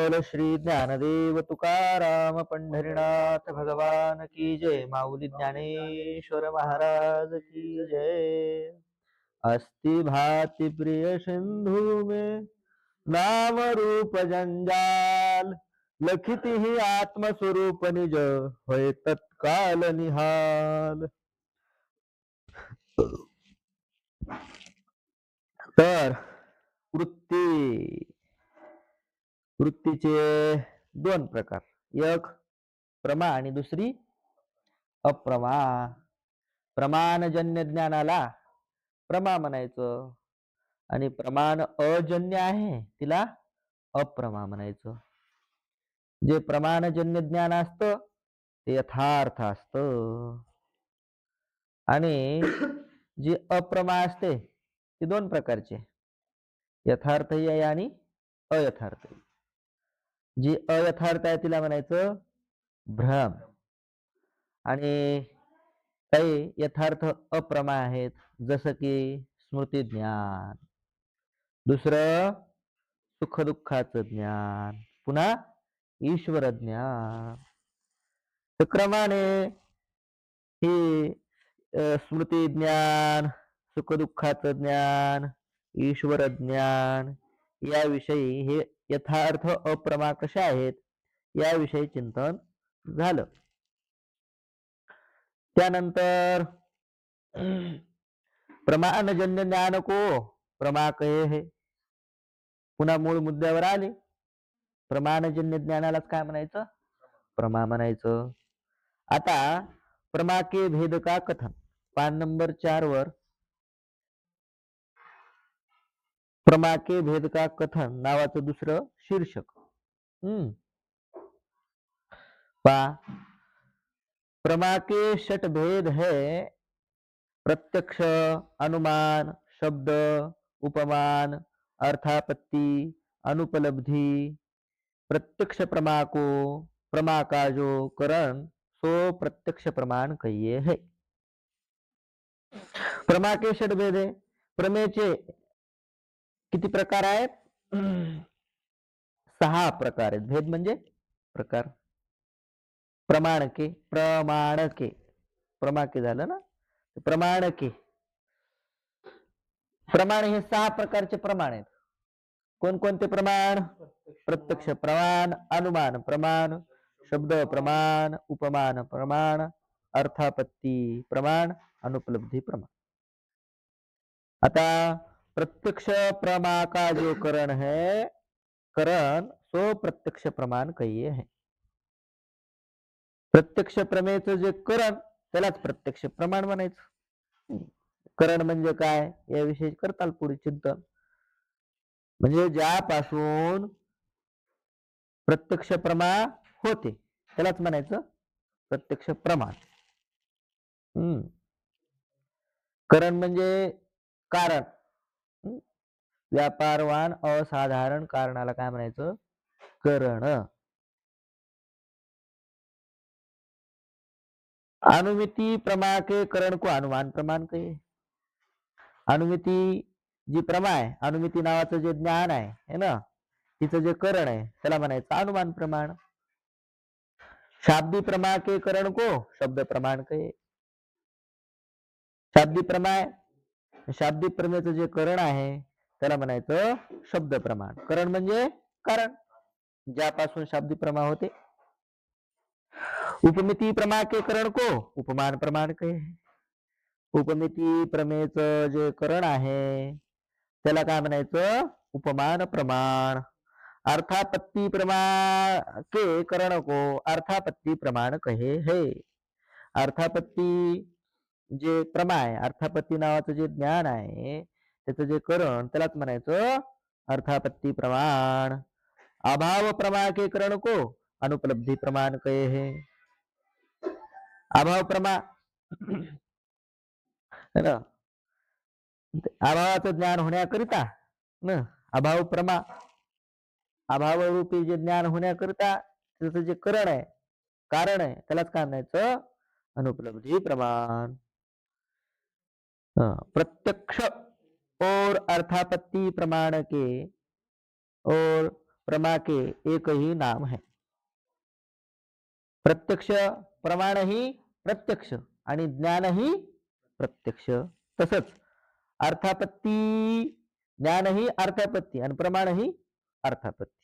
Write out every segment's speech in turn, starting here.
बोल श्री ज्ञानदेव तुकाराम पंढरीनाथ भगवान की जय। माऊली ज्ञानेश्वर महाराज की जय। अस्ति भाति प्रिय सिंधु में नाम रूप जंजाल, लखित ही आत्मस्वरूप निज होय तत्काल निहाल। तर वृत्तीचे दोन प्रकार, एक प्रमा आणि दुसरी अप्रमा. प्रमाणजन्य ज्ञानाला प्रमा म्हणायचं आणि प्रमाण अजन्य आहे तिला अप्रमा म्हणायचं. जे प्रमाणजन्य ज्ञान असतं ते यथार्थ असतं आणि जे अप्रमा असते ते दोन प्रकारचे, यथार्थही आहे आणि अयथार्थ. जी अयथार्थ आहे तिला म्हणायचं भ्रम आणि काही यथार्थ अप्रमा आहेत, जसं की स्मृती ज्ञान, दुसरं सुख दुःखाचं ज्ञान, पुन्हा ईश्वर ज्ञान. तर क्रमाने हे स्मृती ज्ञान, सुख दुःखाचं ज्ञान, ईश्वर ज्ञान याविषयी हे यथार्थ अप्रमा कशा आहेत याविषयी चिंतन झालं. त्यानंतर प्रमाणजन्य ज्ञान को प्रमा कहे है. पुन्हा मूळ मुद्द्यावर आले. प्रमाणजन्य ज्ञानालाच काय म्हणायचं? प्रमा म्हणायचं. आता प्रमा के भेद का कथन, पान नंबर 4 वर प्रमा के भेद का कथन नावाचं दुसरं शीर्षक. प्रमा के 6 भेद है, प्रत्यक्ष, अनुमान, शब्द, उपमान, अर्थापत्ति, अनुपलब्धि. प्रत्यक्ष प्रमा को प्रमा का जो करण सो प्रत्यक्ष प्रमाण कहिए है. प्रमा के 6 भेद है. प्रमेचे किती प्रकार आहेत? 6 प्रकार आहेत. भेद म्हणजे प्रकार. प्रमाणके, प्रमाके झालं ना, प्रमाणके. प्रमाण हे 6 प्रकारचे प्रमाण आहेत. कोणकोणते प्रमाण? प्रत्यक्ष प्रमाण, अनुमान प्रमाण, शब्द प्रमाण, उपमान प्रमाण, अर्थापत्ति प्रमाण, अनुपलब्धि प्रमाण. आता प्रत्यक्ष प्रमा का जो करण है, करण सो प्रत्यक्ष प्रमाण कहिए है. प्रत्यक्ष प्रमेयचं जे करण त्यालाच प्रत्यक्ष प्रमाण म्हणायचं. करण म्हणजे काय याविषयी करताल पुढे चिंतन. म्हणजे ज्यापासून प्रत्यक्ष प्रमा होते त्यालाच म्हणायचं प्रत्यक्ष प्रमाण. करण म्हणजे कारण. व्यापारवान असाधारण कारणाला काय म्हणायचं? करण. अनुमिति प्रमा के करण को अनुमान प्रमाण कहे. अनुमिति जी प्रमा आहे, अनुमिति नावाचं जे ज्ञान आहे ना, तिचं जे करण आहे त्याला म्हणायचं अनुमान प्रमाण. शाब्दी प्रमा के करण को शब्द प्रमाण कहे. शाब्दी प्रमा आहे, शाब्दी प्रमेयचं जे करण आहे त्याला म्हणायचं शब्द प्रमाण. करण म्हणजे कारण, ज्यापासून शाब्दी प्रमा होते. उपमिति प्रमा के करण को उपमान प्रमाण कहे. उपमिति प्रमेयचं जे करण आहे त्याला काय म्हणायचं? उपमान प्रमाण. अर्थापत्ति प्रमा के करण को अर्थापत्ति प्रमाण कहे है. अर्थापत्ति जे प्रमा आहे, अर्थापत्ति नावाचं जे ज्ञान आहे त्याचं जे करण त्यालाच म्हणायचं अर्थापत्ति प्रमाण. अभाव प्रमा के करण को अनुपलब्धि प्रमाण कहे है. अभाव प्रमा है ना, अभावाचं ज्ञान होण्याकरिता न अभाव प्रमा, अभाव रूपी जे ज्ञान होण्याकरिता त्याचं जे करण आहे, कारण आहे त्यालाच काय म्हणायचं? अनुपलब्धि प्रमाण. प्रत्यक्ष और अर्थापत्ति प्रमाण के और प्रमा के एक ही नाम है. प्रत्यक्ष प्रमाण ही प्रत्यक्ष आणि ज्ञान ही प्रत्यक्ष. तसंच अर्थापत्ती ज्ञान ही अर्थापत्ती आणि प्रमाण ही अर्थापत्ती.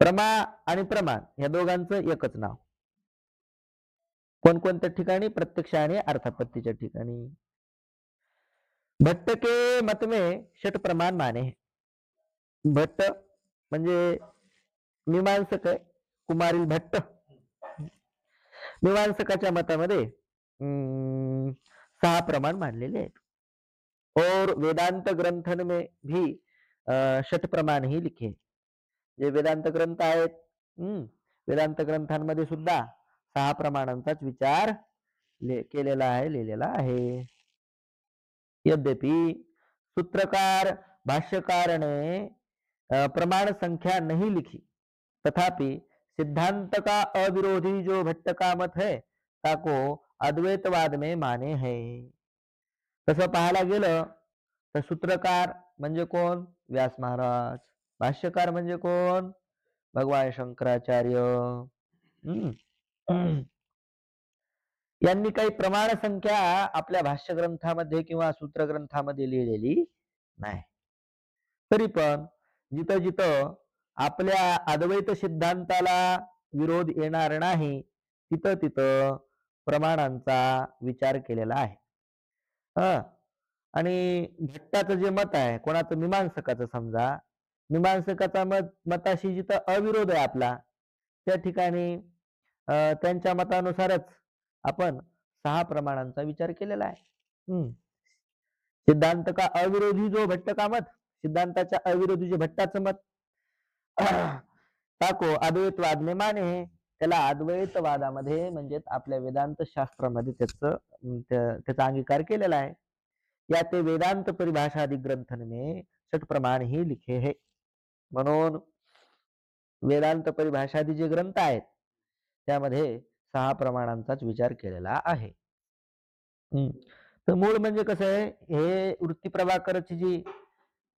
प्रमा आणि प्रमाण या दोघांचं एकच नाव. कोणकोणत्या ठिकाणी? प्रत्यक्ष आणि अर्थापत्तीच्या ठिकाणी. भट्ट के मत में षट प्रमाण माने. भट्ट म्हणजे मीमांसक आहे, कुमारील भट्ट. मीमांसकाच्या मतामध्ये 6 प्रमाण मानलेले आहेत. और वेदांत ग्रंथन में भी षट प्रमाण ही लिखे. जे वेदांत ग्रंथ आहेत, वेदांत ग्रंथांमध्ये सुद्धा 6 प्रमाणांचाच विचार केलेला आहे, लिहिलेला आहे. यद्यपि सूत्रकार भाष्यकार ने प्रमाण संख्या नहीं लिखी, तथापि सिद्धांत का अविरोधी जो भट्ट का मत है ताको अद्वैतवाद में माने है. तसं पाहायला गेलं तर सूत्रकार म्हणजे कोण? व्यास महाराज. भाष्यकार म्हणजे कोण? भगवान शंकराचार्य. यांनी काही प्रमाण संख्या आपल्या भाष्य ग्रंथामध्ये किंवा सूत्र ग्रंथामध्ये लिहिलेली नाही. तरी पण जिथं जिथं आपल्या अद्वैत सिद्धांताला विरोध येणार नाही तिथं तिथं प्रमाणांचा विचार केलेला आहे. आणि भट्टाचं जे मत आहे, कोणाचं? मीमांसकाचं. समजा मीमांसकाचा मताशी जिथं अविरोध आहे आपला, त्या ठिकाणी त्यांच्या मतानुसारच आपण 6 प्रमाणांचा विचार केलेला आहे. सिद्धांत का अविरोधी जो भट्ट का मत, सिद्धांताच्या अविरोधी जे भट्टाचं मत, ताको अद्वैतवाद में माने, त्याला अद्वैतवादामध्ये म्हणजे आपल्या वेदांत शास्त्रामध्ये त्याचा अंगीकार केलेला आहे. या ते वेदांत परिभाषादि ग्रंथन में षट प्रमाण ही लिखे है. म्हणून वेदांत परिभाषादि जे ग्रंथ आहेत त्यामध्ये 6 प्रमाणांचाच विचार केलेला आहे. तर मूळ म्हणजे कसं आहे, हे वृत्ती प्रभाकरची जी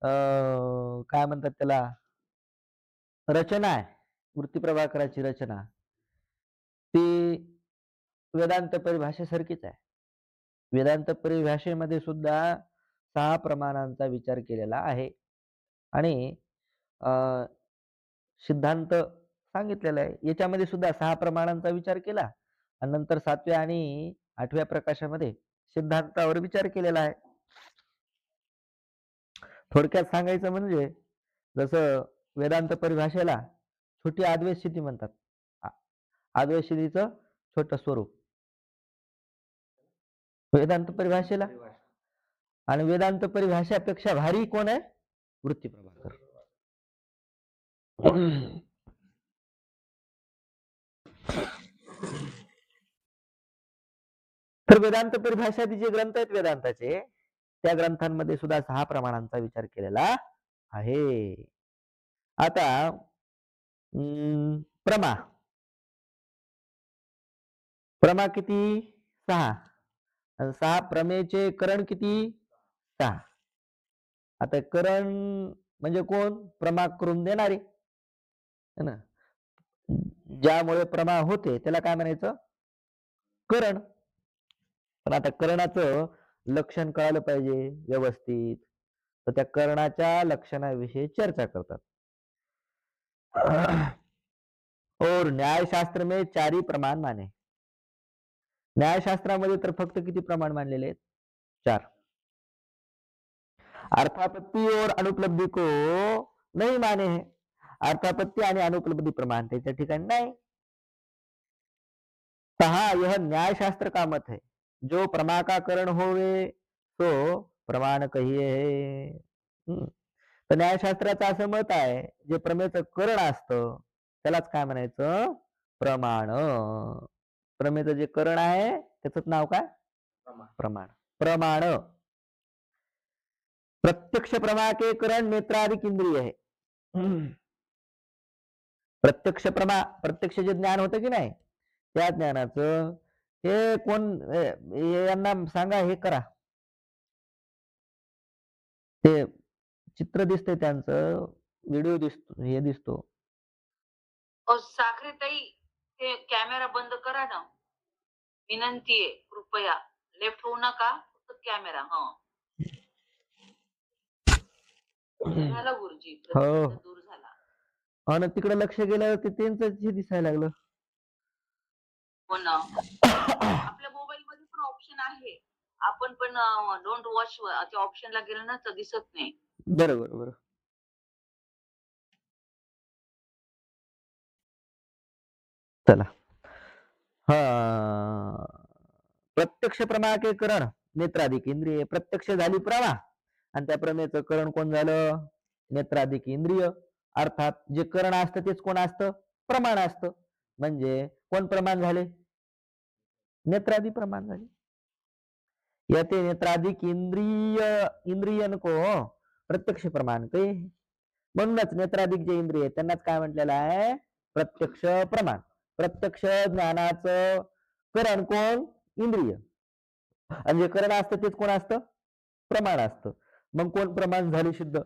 काय म्हणतात त्याला, रचना आहे, वृत्ती प्रभाकराची रचना, ती वेदांत परिभाषेसारखीच आहे. वेदांत परिभाषेमध्ये सुद्धा 6 प्रमाणांचा विचार केलेला आहे आणि सिद्धांत सांगितलेला आहे. याच्यामध्ये सुद्धा 6 प्रमाणांचा विचार केला आणि नंतर 7व्या आणि 8व्या प्रकाशामध्ये सिद्धांतावर विचार केलेला आहे. थोडक्यात सांगायचं म्हणजे जसं वेदांत परिभाषेला छोटी अद्वैत स्थिती म्हणतात, अद्वैत स्थितीचं छोटं स्वरूप वेदांत परिभाषेला, आणि वेदांत परिभाषेपेक्षा भारी कोण आहे? वृत्ती प्रभाकर. तर वेदांत परिभाषादी जे ग्रंथ आहेत वेदांताचे, त्या ग्रंथांमध्ये सुद्धा 6 प्रमाणांचा विचार केलेला आहे. आता प्रमा प्रमा किती? 6. 6 प्रमेचे करण किती? 6. आता करण म्हणजे कोण? प्रमा करून देणारे है ना. ज्यामुळे प्रमा होते त्याला काय म्हणायचं? करण. पण आता करणाचं लक्षण कळालं पाहिजे व्यवस्थित, तर त्या करणाच्या लक्षणाविषयी चर्चा करतात. और न्यायशास्त्र में 4 ही प्रमाण माने. न्यायशास्त्रामध्ये तर फक्त किती प्रमाण मानलेले आहेत? 4. अर्थापत्ति और अनुपलब्धि को नहीं माने हैं. अर्थापत्ति आणि अनुपलब्धि प्रमाण त्याच्या ठिकाणी नाही. कहा यह न्यायशास्त्र का मत है, जो प्रमा का करण होवे तो प्रमाण कहिए. तर न्यायशास्त्राचं असं मत आहे, जे प्रमेचं करण असतं त्यालाच काय म्हणायचं? प्रमाण. प्रमेचं जे करण आहे त्याच नाव काय? प्रमाण. प्रमाण. प्रत्यक्ष प्रमा के करण नेत्राधिक इंद्रिय है. प्रत्यक्ष प्रमा, प्रत्यक्ष जे ज्ञान होतं की नाही, त्या ज्ञानाचं हे कोण, यांना सांगा, हे करा, ते चित्र दिसते त्यांचं, व्हिडिओ दिसतो, हे दिसतो. साखरेताई, ते कॅमेरा बंद करा ना. विनंती आहे, कृपया. लेफ्ट होऊ नका. फक्त कॅमेरा. हं. झाला गुरुजी. हो. प्रतिबंध दूर झाला. हो ना, तिकडे लक्ष गेल्यावर ते त्यांचंच हे दिसायला लागलं. हो ना. आपल्या मोबाईलमध्ये पण ऑप्शन आहे. आपण पण डोंट वॉच त्या ऑप्शनला गेलं ना तर दिसत नाही. बरोबर, बरोबर. चला. हां. प्रत्यक्ष प्रमाणीकरण नेत्राधिक इंद्रिय. प्रत्यक्ष झाली प्रमा आणि त्या प्रमेयचं करण कोण झालं? नेत्राधिक इंद्रिय. अर्थात जे करण असतं तेच कोण असतं? प्रमाण असतं. म्हणजे कोण प्रमाण झाले? नेत्रादि प्रमाण झाले. याते नेत्राधिक इंद्रियन को प्रत्यक्ष प्रमाण के. म्हणूनच नेत्राधिक जे इंद्रिय आहेत त्यांनाच काय म्हटलेलं आहे? प्रत्यक्ष प्रमाण. प्रत्यक्ष ज्ञानाचं करण कोण? इंद्रिय. आणि जे करण असतं तेच कोण असतं? प्रमाण असतं. मग कोण प्रमाण झाले शुद्ध?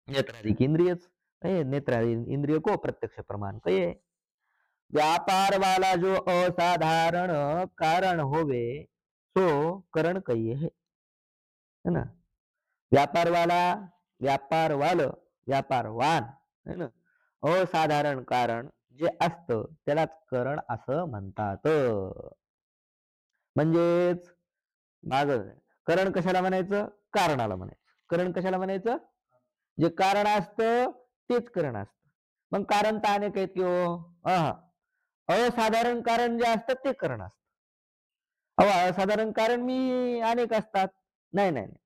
नेत्राधिक इंद्रियच. नेत्राधिक इंद्रिय को प्रत्यक्ष प्रमाण कहे. व्यापार वाला जो असाधारण कारण होवे सो करण कहिए है ना. व्यापार वाला, व्यापार वाल, व्यापारवान है ना. असाधारण कारण जे असतं त्यालाच करण असं म्हणतात. म्हणजेच माग करण कशाला म्हणायचं? कारणाला म्हणायचं. करण कशाला म्हणायचं? जे कारण असतं तेच करण असतं. मग कारण तर अनेक आहेत की हो. असाधारण कारण जे असतं ते करण असतं. असाधारण कारण मी अनेक असतात. नाही नाही नाही.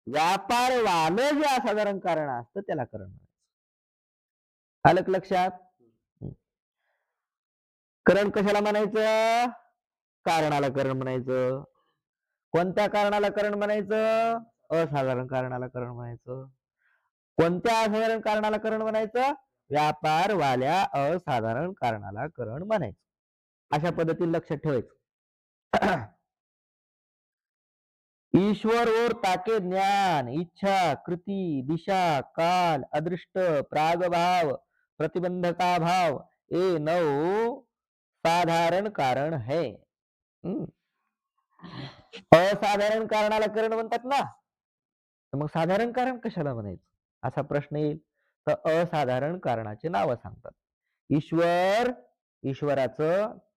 व्यापार वालं जे असाधारण कारण असतं त्याला करण म्हणायचं. आलं का लक्षात? करण कशाला म्हणायचं? कारणाला करण म्हणायचं. कोणत्या कारणाला करण म्हणायचं? असाधारण कारणाला करण म्हणायचं. कोणत्या असाधारण कारणाला करण म्हणायचं? व्यापार वाल्या असाधारण कारणाला करण म्हणायचं. अशा पद्धतीने लक्षात ठेवायचं. ईश्वर और ताके ज्ञान, इच्छा, कृति, दिशा, काल, अदृष्ट, प्रागभाव, प्रतिबंधका भाव ये 9 साधारण कारण है. असाधारण कारणाला करण म्हणतात ना, तर मग साधारण कारण कशाला म्हणायचं असा प्रश्न येईल. तर असाधारण कारणाचे नाव सांगतात.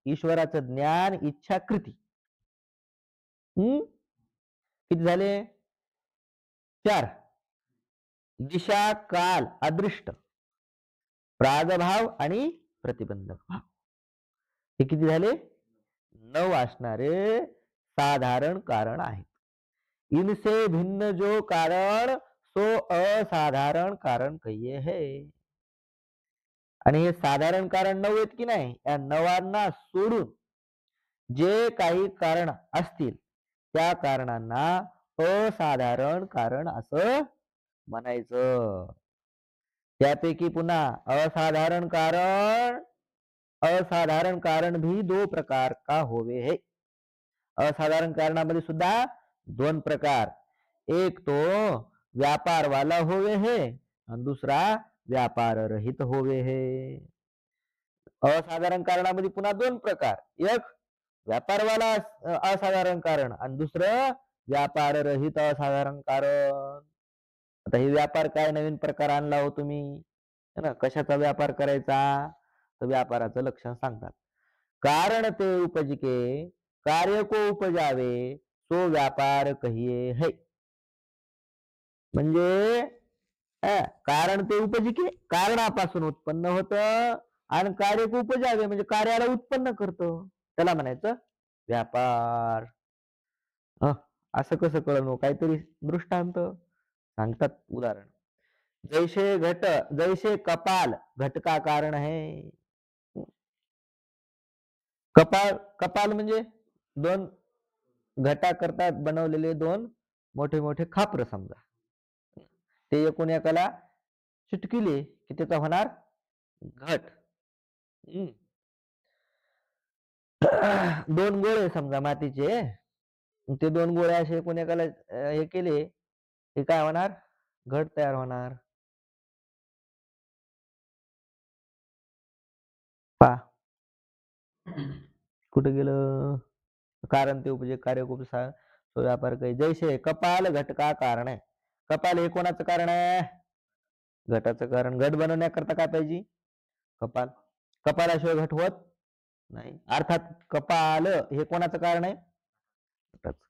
ईश्वराचं ज्ञान, इच्छा, कृती. किती झाले? 4. दिशा, काल, अदृष्ट, प्रागभाव आणि प्रतिबंधक भाव. हे किती झाले? 9 असणारे साधारण कारण आहेत. इनसे भिन्न जो कारण सो असाधारण कारण कहिए है. आणि हे साधारण कारण 9 आहेत की नाही, या 9 सोडून जे काही कारण असतील त्या कारणांना असाधारण कारण असं म्हणायचं. त्यापैकी पुन्हा असाधारण कारण भी 2 प्रकार का होवे है. असाधारण कारणामध्ये सुद्धा 2 प्रकार. एक तो व्यापार वाला होवे है आणि दुसरा व्यापार रहित होवे है. असाधारण कारणामध्ये पुन्हा 2 प्रकार. एक व्यापारवाला असाधारण कारण आणि दुसरं व्यापार रहित असाधारण कारण. आता हे व्यापार काय नवीन प्रकार आणला हो तुम्ही, है ना. कशाचा व्यापार करायचा? तर व्यापाराचं लक्षण सांगतात. कारण ते उपजिके कार्य को उपजावे सो व्यापार कहिए है. म्हणजे कारण ते उपजिके कारणापासून उत्पन्न होतं आणि कार्य को उपजावे म्हणजे कार्याला उत्पन्न करतो त्याला म्हणायचं व्यापार. असं कसं कळलं? काहीतरी दृष्टांत सांगतात, उदाहरण. जैसे कपाल घट का कारण है. कपाल कपाल म्हणजे 2 घटा करता बनवलेले 2 मोठे मोठे खापर समजा. ते एकूण एकाला चिटकिले की त्याचा होणार घट. 2 गोळे समजा मातीचे, ते 2 गोळे असे एकूण एकाला हे केले, हे काय होणार? घट तयार होणार. कुठे गेलं? कारण ते उपजे कार्य खूप तो व्यापार काही जैसे कपाल घटका कारण आहे. कपाल हे कोणाचं कारण आहे? घटाचं कारण. घट बनवण्याकरता काय पाहिजे? कपाल. कपालाशिवाय घट होत नाही. अर्थात कपाल हे कोणाचं कारण आहे? घटाचं.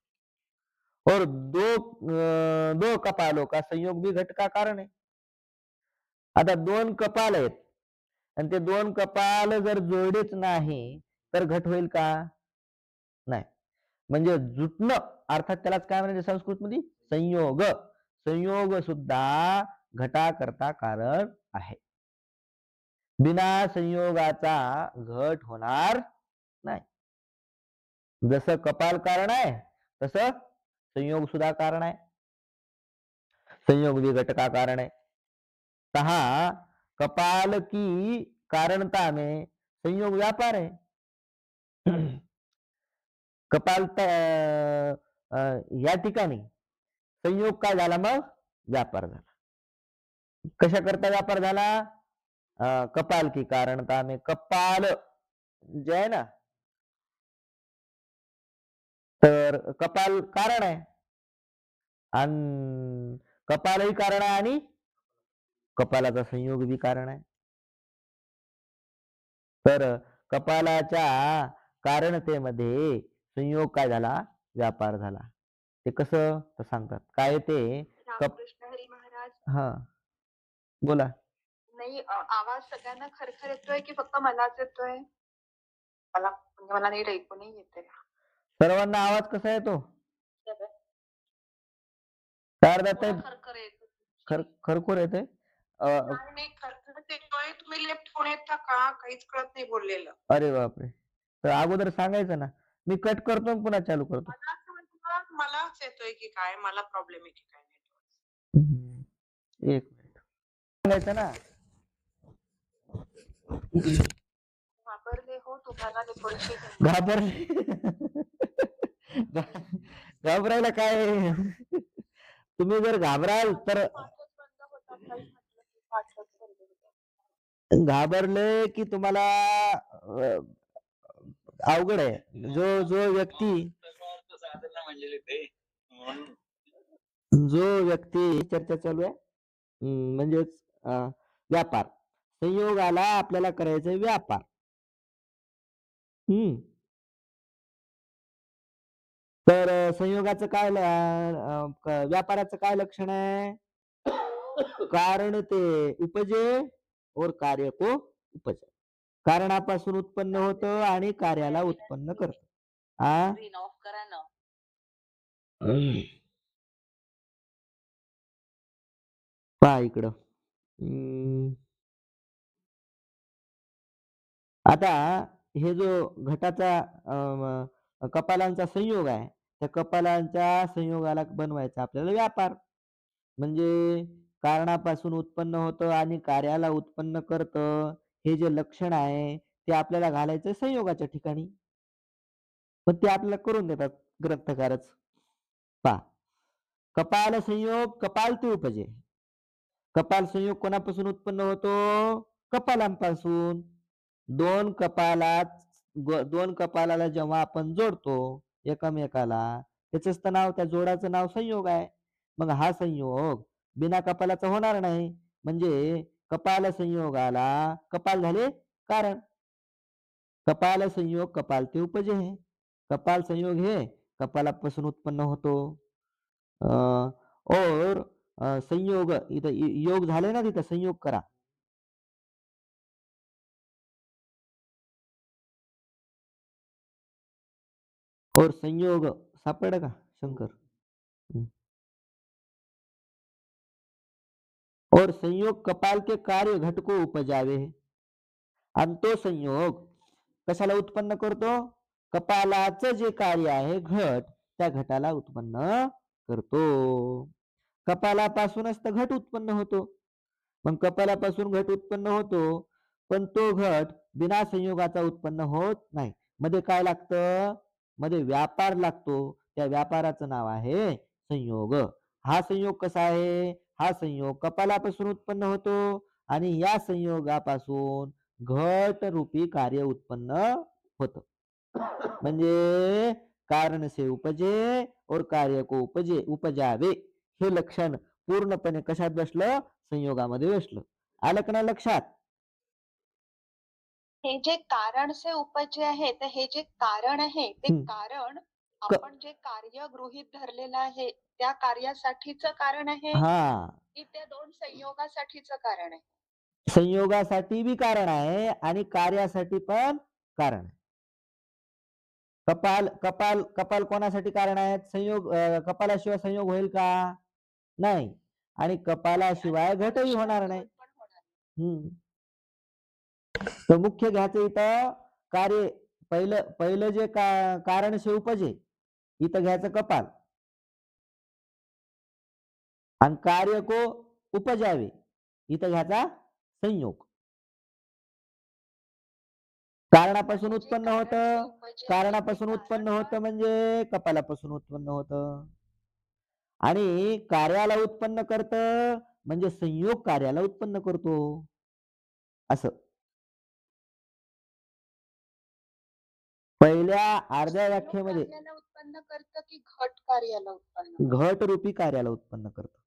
और दो कपालों का संयोग भी घट का कारण आहे. आता दोन कपाल आहेत आणि ते दोन कपाल जर जोडलेच नाही तर घट होईल का? नाही. म्हणजे जुटणं अर्थात त्यालाच काय म्हणायचे संस्कृतमध्ये? संयोग. संयोग सुद्धा घटाकरता कारण आहे. बिना संयोगाचा घट होणार नाही. जसं कपाल कारण आहे तसं संयोग सुद्धा कारण आहे. संयोग भी घट का कारण है। कहा कपाल की कारणता में संयोग व्यापार है। कपाल या ठिकाणी संयोग काय झाला मग? व्यापार झाला. कशा करता व्यापार झाला? कपाल की कारणता में कपाल जे आहे ना तर कपाल कारण आहे आणि कपालही कारण आहे आणि कपालाचा संयोग बी कारण आहे. तर कपालाच्या कारणतेमध्ये संयोग काय झाला? व्यापार झाला. ते कसं? तर सांगतात. काय ते रामकृष्ण हरी महाराज. हा बोला. नाही आवाज सगळ्यांना खरखर येतोय की फक्त मलाच येतोय? मला म्हणजे मला नीट ऐकू नाही येते. सर्वांना आवाज कसा येतो? शारदाताई खरखर येतो. खरखर येते. नाही खरखर येतोय. तुम्ही लेफ्ट फोन येता का? काहीच कळत नाही बोललेलं. अरे बापरे. तर अगोदर सांगायचं ना. मी कट करतो आणि पुन्हा चालू करतो. मला असं वाटतं मलाच येतोय की काय? मला प्रॉब्लेम आहे की काय एक मिनिट सांगायचं ना. घाबरले हो तुम्हाला ते पैसे घाबरायला काय? तुम्ही जर घाबराल तर घाबरले की तुम्हाला अवघड आहे. जो व्यक्ती चर्चा चालू आहे म्हणजेच व्यापार संयोगाला आपल्याला करायचं व्यापार. तर संयोगाचं काय व्यापाराचं काय लक्षण आहे? कारण ते उपजे और कार्य को उपजे. कारणापासून उत्पन्न होतं आणि कार्याला उत्पन्न करत. ऑफ करा ना. पहा इकडं. आता हे जो घटाचा कपालांचा संयोग आहे त्या कपालांच्या संयोगाला बनवायचा आपल्याला व्यापार. म्हणजे कारणापासून उत्पन्न होतं आणि कार्याला उत्पन्न करतं हे जे लक्षण आहे ते आपल्याला घालायचं संयोगाच्या ठिकाणी. पण ते आपल्याला करून देतात ग्रंथकारच. पहा कपाल संयोग कपाल ते उपजे. कपाल संयोग कोणापासून उत्पन्न होतो? कपालांपासून. दोन कपालाला जेव्हा आपण जोडतो एकमेकाला त्याचंच तर नाव त्या जोडाचं नाव संयोग आहे. मग हा संयोग बिना कपालाचा होणार नाही. म्हणजे कपाल संयोगाला कपाल झाले कारण. कपाल संयोग कपाल ते उपजे है. कपाल संयोग हे कपालापासून उत्पन्न होतो. और संयोग इथं योग झाले ना तिथं संयोग करा. और संयोग सापड का शंकर? और संयोग कपाल के कार्य घट को उपजावे. आणि तो संयोग कशाला उत्पन्न करतो? कपालाचं जे कार्य आहे घट त्या घटाला उत्पन्न करतो. कपालापासूनच तर घट उत्पन्न होतो. मग कपालापासून घट उत्पन्न होतो पण तो घट बिना संयोगाचा उत्पन्न होत नाही. मध्ये काय लागतं? मध्ये व्यापार लागतो. त्या व्यापाराचं नाव आहे संयोग. हा संयोग कसा आहे? हा संयोग कपालापासून उत्पन्न होतो आणि या संयोगापासून घट रूपी कार्य उत्पन्न होतं. म्हणजे कारण से उपजे और कार्य को उपजावे हे लक्षण पूर्णपणे कशात बसलं? संयोगामध्ये बसलं. आलं का नाही लक्षात? हे जे कारण से उपजे आहे, तर हे जे कारण आहे, ते हम्म. कारण क- आपण जे कार्य गृहीत धरलेलं आहे, त्या कार्यासाठीचं कारण आहे, हा की त्या 2 संयोगासाठीचं कारण आहे? संयोगासाठी बी कारण आहे आणि कार्यासाठी पण कारण आहे. कपाल कपाल कपाल कोणासाठी कारण आहेत? कपालाशिवाय संयोग होईल का? नाही. आणि कपालाशिवाय घटही कपालाशिवाय होणार नाही. घट पण होणार नाही. हम्म. तर मुख्य घ्यायचं इथं कार्य पहिलं पहिलं जे कारण से उपजे इथं घ्यायचं कपाल आणि कार्य को उपजावे इथं घ्यायचा संयोग. कारणापासून म्हणजे जे उत्पन्न कारण से होतं उपजे आहे, ते कारणापासून उत्पन्न कारण होतं पण म्हणजे कपालापासून उत्पन्न होतं आणि कार्याला उत्पन्न करतं म्हणजे संयोग कार्याला उत्पन्न करतो असं. पहिल्या अर्ध्या संयोग व्याख्येमध्ये कार्याला उत्पन्न करतं, की घट कार्याला उत्पन्न करतं? घट रूपी कार्याला उत्पन्न करतं.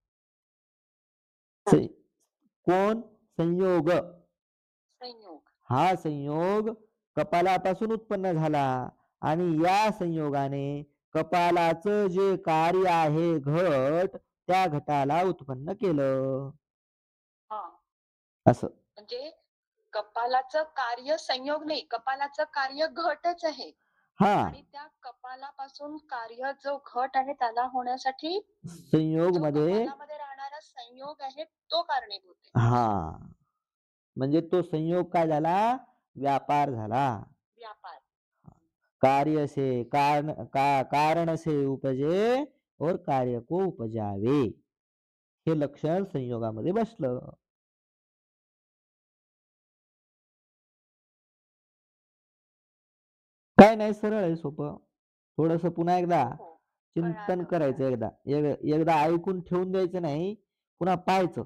कोण? संयोग. संयोग. हा संयोग कपालापासून उत्पन्न झाला आणि या संयोगाने कपालाचं जे कार्य आहे घट त्या घटाला उत्पन्न केलं हां. असं. म्हणजे कपालाचं कार्य संयोग नाही, कपालाचं कार्य घटच आहे. हा आणि त्या कपालापासून कार्य जो घट आहे त्याला होण्यासाठी संयोग जो मध्ये कपालामध्ये राहणारा संयोग आहे तो कारणीभूत आहे. हा म्हणजे तो संयोग काय झाला? व्यापार झाला. व्यापार. कार्य से कारण से उपजे और कार्य को उपजावे हे लक्षण संयोगामध्ये बसलं. काय नाही, सरळ आहे, सोपं. थोडस पुन्हा एकदा हो, हो. चिंतन कळालं, करायचं. कळालं. एकदा ऐकून ठेवून द्यायचं नाही, पुन्हा पाहायचं.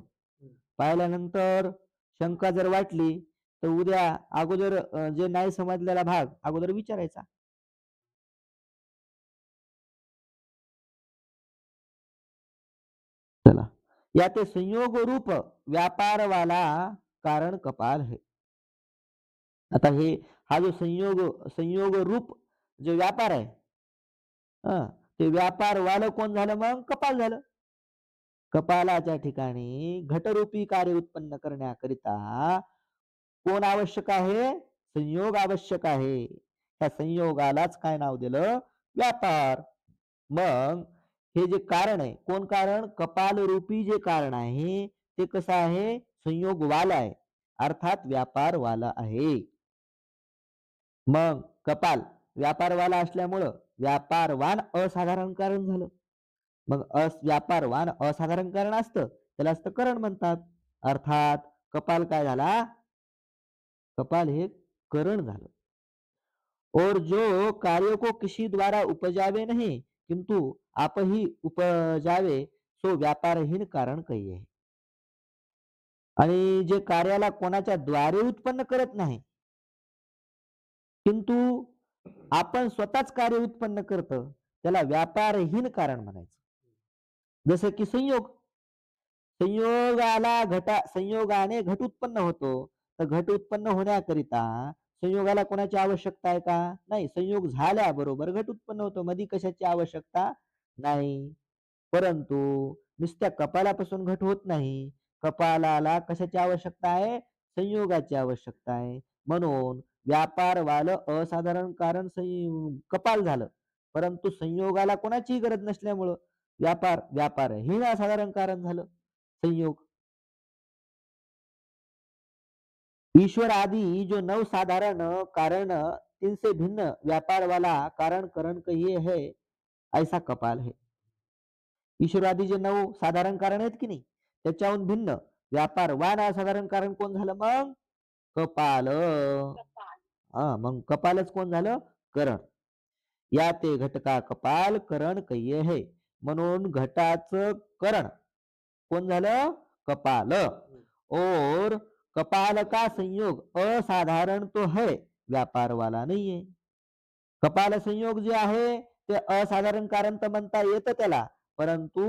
पाहिल्यानंतर शंका जर वाटली तर उद्या अगोदर जे नाही समजलेला भाग अगोदर विचारायचा. चला, याते संयोग रूप व्यापार वाला कारण कपाल है. आता हा जो संयोग रूप जो व्यापार आहे ते व्यापार वालं कोण झालं? मग कपाल झालं. कपालाच्या ठिकाणी घटरूपी कार्य उत्पन्न करण्याकरिता कोण आवश्यक आहे? संयोग आवश्यक आहे. त्या संयोगालाच काय नाव दिलं? व्यापार. मग हे जे कारण आहे, कोण कारण? कपाल रूपी जे कारण आहे ते कसं आहे? संयोग वाला आहे, अर्थात व्यापार वाला आहे. मग कपाल व्यापारवाला असल्यामुळं व्यापारवान असाधारण कारण झालं. मग व्यापारवान असाधारण कारण असतं त्याला असतं करण म्हणतात. अर्थात कपाल काय झाला? कपाल हे करण झालं. और जो कार्य को किसी द्वारा उपजावे नहीं किंतु आप ही उपजावे सो व्यापारहीन कारण कहिये. आणि जे कार्याला कोणाच्या द्वारे उत्पन्न करत नाही किंतु आपण स्वतःच कार्य उत्पन्न करतं त्याला व्यापारहीन कारण म्हणायचं. जसं की संयोगाने घट उत्पन्न होतो. तर घट उत्पन्न होण्याकरिता संयोगाला कोणाची आवश्यकता आहे का? नाही. संयोग झाल्याबरोबर घट उत्पन्न होतो. मध्ये कशाची आवश्यकता नाही. परंतु नुसत्या कपालापासून घट होत नाही. कपालाला कशाची आवश्यकता आहे? संयोगाची आवश्यकता आहे. म्हणून व्यापार वालं असाधारण कारण कपाल झालं. परंतु संयोगाला कोणाचीही गरज नसल्यामुळं व्यापार हे असाधारण कारण झालं संयोग. ईश्वर आदि जो नव साधारण कारण इनसे भिन्न व्यापार वाला कारण करण कहिए है ऐसा कपाल है. ईश्वर आदि जे 9 साधारण कारण आहेत की नाही त्याच्याहून भिन्न व्यापारवान असाधारण कारण कोण झालं? मग कपाल. कपाल. मग कपालच कोण झालं? करण. या ते घटका कपाल करण कहिए है. म्हणून घटाचं करण कोण झालं? कपाल. और कपाल का संयोग असाधारण तो है, व्यापार वाला नहीं है. कपाल संयोग जे आहे ते असाधारण कारण तर म्हणता येतं त्याला, परंतु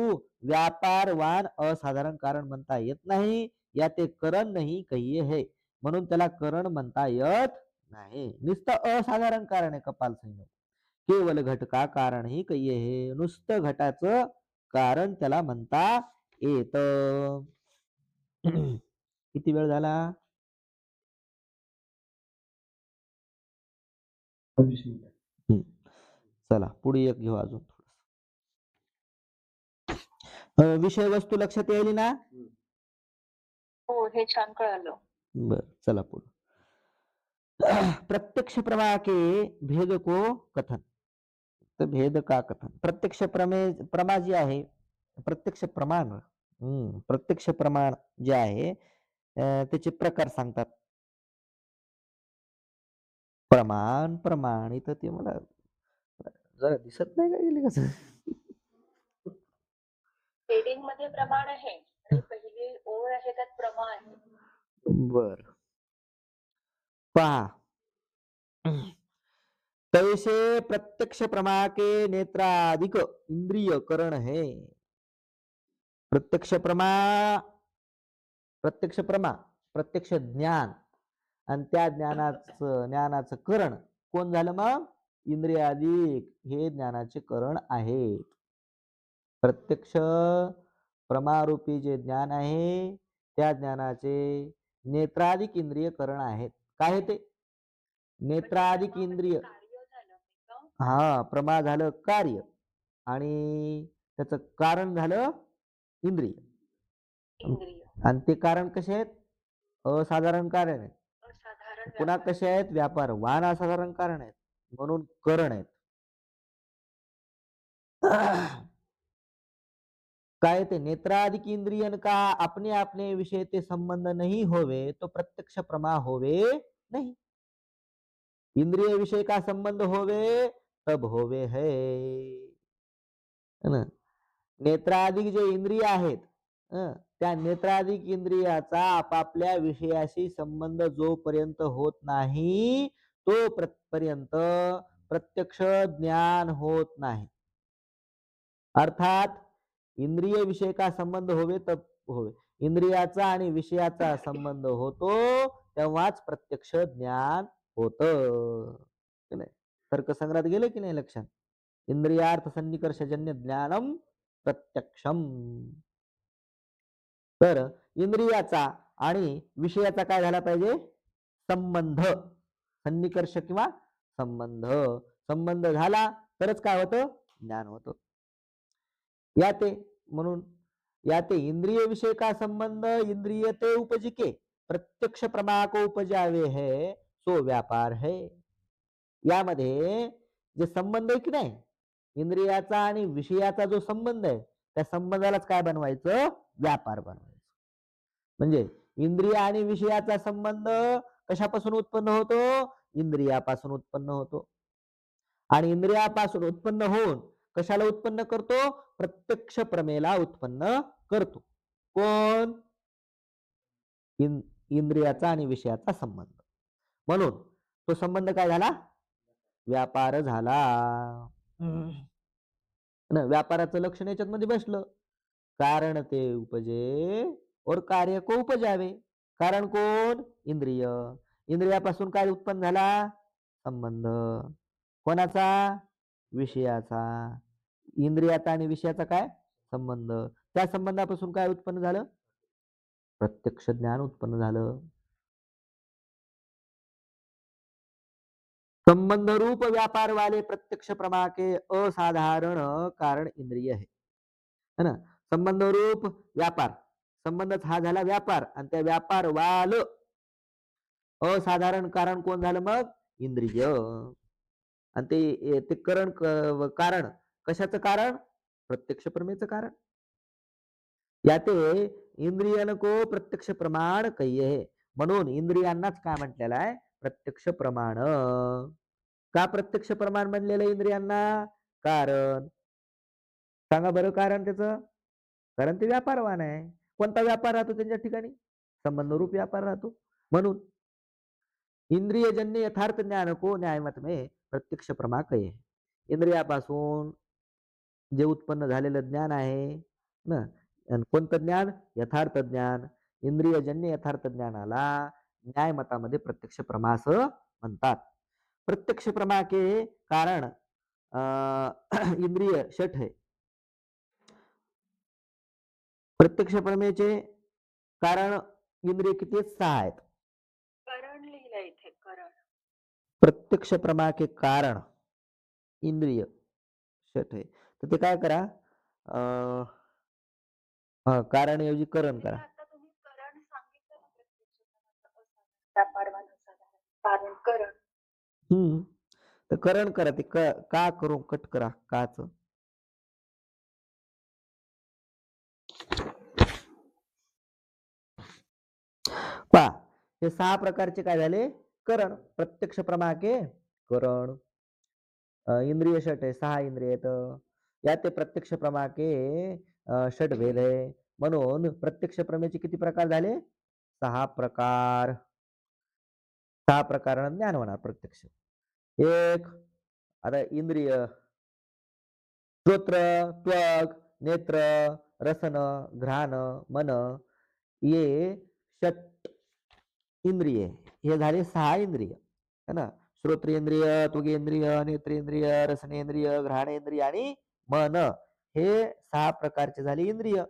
व्यापारवान असाधारण कारण म्हणता येत नाही. या ते करण नाही कहिये है, म्हणून त्याला करण म्हणता येत नाही. नुसतं असाधारण कारण आहे कपाल संयोग. केवळ घटका कारण ही कहिये हे, नुसतं घटाचं कारण त्याला म्हणता येत. किती वेळ झाला? 25 मिनिटं. हम्म. चला पुढे एक घेऊ अजून. विषय वस्तू लक्षात येईल ना? हो, हे छान कळालं. बर, चला पुढे. प्रत्यक्ष प्रमा के भेद को कथन. तर भेद का कथन, प्रत्यक्ष प्रमा जी आहे, प्रत्यक्ष प्रमाण, प्रत्यक्ष प्रमाण जे आहे त्याचे प्रकार सांगतात. प्रमाण प्रमाणित, ते मला जरा दिसत नाही का गेले कसं. हेडिंग मध्ये प्रमाण आहे आणि पहिली ओळ आहे त्यात प्रमा आहे. बर, पहा. तैसे प्रत्यक्ष प्रमा के नेत्राधिक इंद्रिय करण है. प्रत्यक्ष प्रमा, प्रत्यक्ष प्रमा, प्रत्यक्ष ज्ञान आणि त्या ज्ञानाचं करण कोण झालं मग? इंद्रियाधिक हे ज्ञानाचे करण आहेत. प्रत्यक्ष प्रमारूपी जे ज्ञान आहे त्या ज्ञानाचे नेत्राधिक इंद्रिय करण आहेत. काय ते? नेत्राधिक प्रमा म्हणजे इंद्रिय. कार्य झालं का? हा, प्रमा झालं कार्य आणि त्याचं कारण झालं इंद्रिय. इंद्रिय. आणि ते कारण कसे आहेत? असाधारण कारण आहेत. असाधारण पुन्हा व्यापार. कसे आहेत? व्यापार वान असाधारण कारण आहेत, म्हणून करण आहेत. काय ते? नेत्राधिक इंद्रियन का अपने अपने विषय ते संबंध नहीं होवे तो प्रत्यक्ष प्रमा होवे नहीं. इंद्रिय विषय का संबंध होवे तब होवे है ना. नेत्राधिक जे इंद्रिय आहेत त्या नेत्राधिक इंद्रियाचा आपापल्या विषयाशी संबंध जोपर्यंत होत नाही तो पर्यंत प्रत्यक्ष ज्ञान होत नाही. अर्थात इंद्रिय विषय का संबंध होवे तब होवे, इंद्रियाचा आणि विषयाचा संबंध होतो तेव्हाच प्रत्यक्ष ज्ञान होत. तर्कसंग्रहात गेले की नाही लक्षात? इंद्रियार्थ सन्निकर्षजन्य ज्ञानम प्रत्यक्षम. तर इंद्रियाचा आणि विषयाचा काय झाला पाहिजे? संबंध, सन्निकर्ष किंवा संबंध. संबंध झाला तरच काय होतं? ज्ञान होतं. या ते म्हणून या ते इंद्रिय विषय का संबंध इंद्रिय ते उपजिके प्रत्यक्ष प्रमा को उपजावे है सो व्यापार है. यामध्ये जे संबंध आहे की नाही, इंद्रियाचा आणि विषयाचा जो संबंध आहे त्या संबंधालाच काय बनवायचं? व्यापार बनवायचं. म्हणजे इंद्रिय आणि विषयाचा संबंध कशापासून उत्पन्न होतो? इंद्रियापासून उत्पन्न होतो. आणि इंद्रियापासून उत्पन्न होऊन कशाला उत्पन्न करतो? प्रत्यक्ष प्रमेला उत्पन्न करतो. कोण? इंद्रियाचा आणि विषयाचा संबंध. म्हणून तो संबंध काय झाला? व्यापार झाला. व्यापाराचं लक्षण याच्यात मध्ये बसलं. कारण ते उपजे और कार्य को उपजावे. कारण कोण? इंद्रिय. इंद्रियापासून काय उत्पन्न झाला? संबंध. कोणाचा? विषयाचा. इंद्रियाचा आणि विषयाचा काय संबंध? त्या संबंधापासून काय उत्पन्न झालं? प्रत्यक्ष ज्ञान उत्पन्न झालं. संबंध रूप व्यापार वाले प्रत्यक्ष प्रमा के असाधारण कारण इंद्रिय है ना. संबंध रूप व्यापार, संबंधच हा झाला व्यापार आणि त्या व्यापार वाल असाधारण कारण कोण झालं मग? इंद्रिय. आणि ते कारण कशाचं कारण? प्रत्यक्ष प्रमेचं कारण. याते इंद्रियन को प्रत्यक्ष प्रमाण कहिये. म्हणून इंद्रियांनाच काय म्हटलेलं आहे? प्रत्यक्ष प्रमाण. का प्रत्यक्ष प्रमाण म्हणलेलं इंद्रियांना? कारण सांगा बरं कारण त्याचं? कारण ते व्यापारवान आहे. कोणता व्यापार राहतो त्यांच्या ठिकाणी? संबंधरूप व्यापार राहतो. म्हणून इंद्रियजन्य यथार्थ ज्ञान को न्याय मत में प्रत्यक्ष प्रमा कये. इंद्रियापासून जे उत्पन्न झालेलं ज्ञान आहे ना, आणि कोणतं ज्ञान? यथार्थ ज्ञान. इंद्रियजन्य यथार्थ ज्ञानाला न्यायमतामध्ये प्रत्यक्ष प्रमा असं म्हणतात. प्रत्यक्ष प्रमा के कारण इंद्रिय षट है. प्रत्यक्ष प्रमेचे कारण इंद्रिय किती आहेत? 6 आहेत. करण लिहिलंय इथे करण. प्रत्यक्ष प्रमा के कारण इंद्रिय षट है. तर ते काय करा, कारण ऐवजी करण म्हणजे करा. आता तुम्ही करण सांगितलं ना प्रत्यक्ष प्रमाचं असाधारण, व्यापारवान असाधारण, कारण करण. हम्म. तर करण करा, ते का करून कट करा काच. पहा, हे 6 प्रकारचे काय झाले? करण. प्रत्यक्ष प्रमा के करण. इंद्रिय षट आहे, 6 इंद्रिय आहेत. यात ते प्रत्यक्ष प्रमा के षट भेद आहे. म्हणून प्रत्यक्ष प्रमेचे किती प्रकार झाले? 6 प्रकार. 6 प्रकारानं ज्ञान होणार प्रत्यक्ष. एक, आता इंद्रिय श्रोत्र, त्वग, नेत्र, रसन, घ्राण, मन, ये षट इंद्रिय. हे झाले 6 इंद्रिय, है ना. श्रोत्रेंद्रिय, त्वगेंद्रिय, नेत्रेंद्रिय, रसनेंद्रिय, घ्राणेंद्रिय आणि मन, हे 6 प्रकारचे झाले इंद्रिय.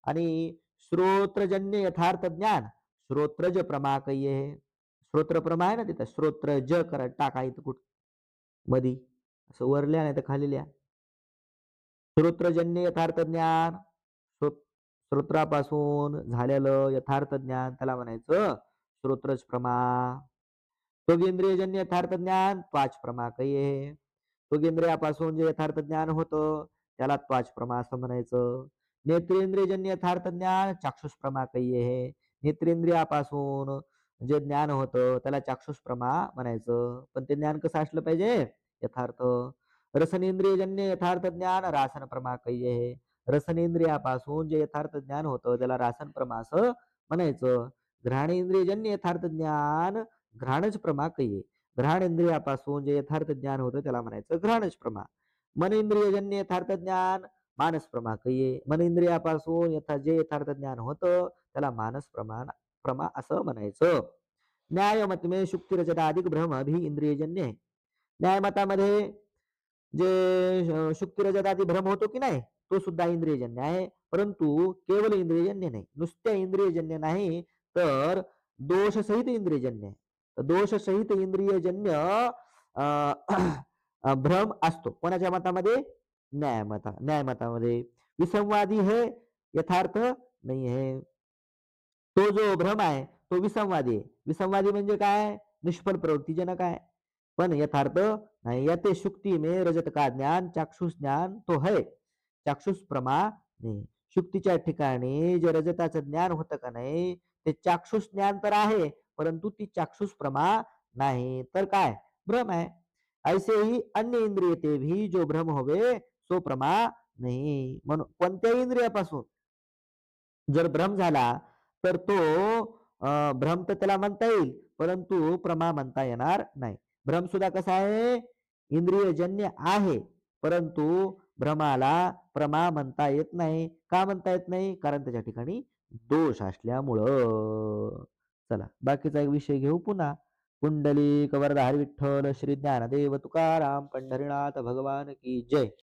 आणि श्रोत्रजन्य यथार्थ ज्ञान श्रोत्रज प्रमा कये. श्रोत्र प्रमा आहे ना तिथं, श्रोत्रज करा, टाका इथं कुठ मधी, असं वरल्या नाही तर खाली लिहा. श्रोत्रजन्य यथार्थ ज्ञान, श्रोत्रापासून झालेलं यथार्थ ज्ञान त्याला म्हणायचं श्रोत्रज प्रमा. त्वगेंद्रियजन्य यथार्थ ज्ञान त्वाच प्रमा कये. त्वगेंद्रियापासून जे यथार्थ ज्ञान होतं त्याला त्वाच प्रमा असं म्हणायचं. नेत्रेंद्रियजन्य यथार्थ ज्ञान चाक्षुष प्रमा कये. नेत्रेंद्रियापासून जे ज्ञान होतं त्याला चाक्षुष प्रमा म्हणायचं. पण ते ज्ञान कसं असलं पाहिजे? यथार्थ. रसनेंद्रियजन्य यथार्थ ज्ञान रासन प्रमा कये. रसनेंद्रियापासून जे यथार्थ ज्ञान होतं त्याला रासन प्रमा असं म्हणायचं. घ्राणेंद्रियजन्य यथार्थ ज्ञान घ्राणज प्रमा कये. घ्राण इंद्रियापासून जे यथार्थ ज्ञान होतं त्याला म्हणायचं घ्राणज प्रमा. मन इंद्रियजन्य यथार्थ ज्ञान मानस प्रमा कये. मन इंद्रियापासून जे यथार्थ ज्ञान होतं त्याला मानस प्रमा असं म्हणायचं. न्यायमत में शुक्ती रजताधिक भ्रम भी इंद्रियजन्य आहे. न्यायमतामध्ये जे शुक्ती रजतादी भ्रम होतो की नाही, तो सुद्धा इंद्रियजन्य आहे. परंतु केवळ इंद्रियजन्य नाही, नुसत्या इंद्रियजन्य नाही, तर दोषसहित इंद्रियजन्य आहे. दोषसहित इंद्रियजन्य भ्रम असतो. कोणाच्या मतामध्ये? न्यायमतामध्ये. विसंवादी हे यथार्थ नाही आहे. तो जो भ्रम आहे तो विसंवादी आहे. विसंवादी म्हणजे काय? निष्फल प्रवृत्तीजनक आहे, पण यथार्थ नहीं. यते शुक्ति में रजत का ज्ञान चाक्षुष ज्ञान तो है, चाक्षुष प्रमा नाही. शुक्तीच्या ठिकाणी जे रजताचं ज्ञान होतं का नाही, ते चाक्षुष ज्ञान तर आहे, परंतु ती चाक्षुष प्रमा नाही, तर काय? भ्रम आहे. ऐसे ही अन्य इंद्रिय ते भी जो भ्रम होवे सो प्रमा नाही. म्हणून कोणत्याही इंद्रियापासून जर भ्रम झाला तर तो भ्रम तर त्याला म्हणता येईल, परंतु प्रमा म्हणता येणार नाही. भ्रम सुद्धा कसा आहे? इंद्रियजन्य आहे, परंतु भ्रमाला प्रमा म्हणता येत नाही. का म्हणता येत नाही? कारण त्याच्या ठिकाणी दोष असल्यामुळं. चला बाकीचा एक विषय घेऊ पुन्हा. कुंडलिक वरदाहरी विठ्ठल श्री ज्ञानदेव तुकाराम पंढरीनाथ भगवान की जय.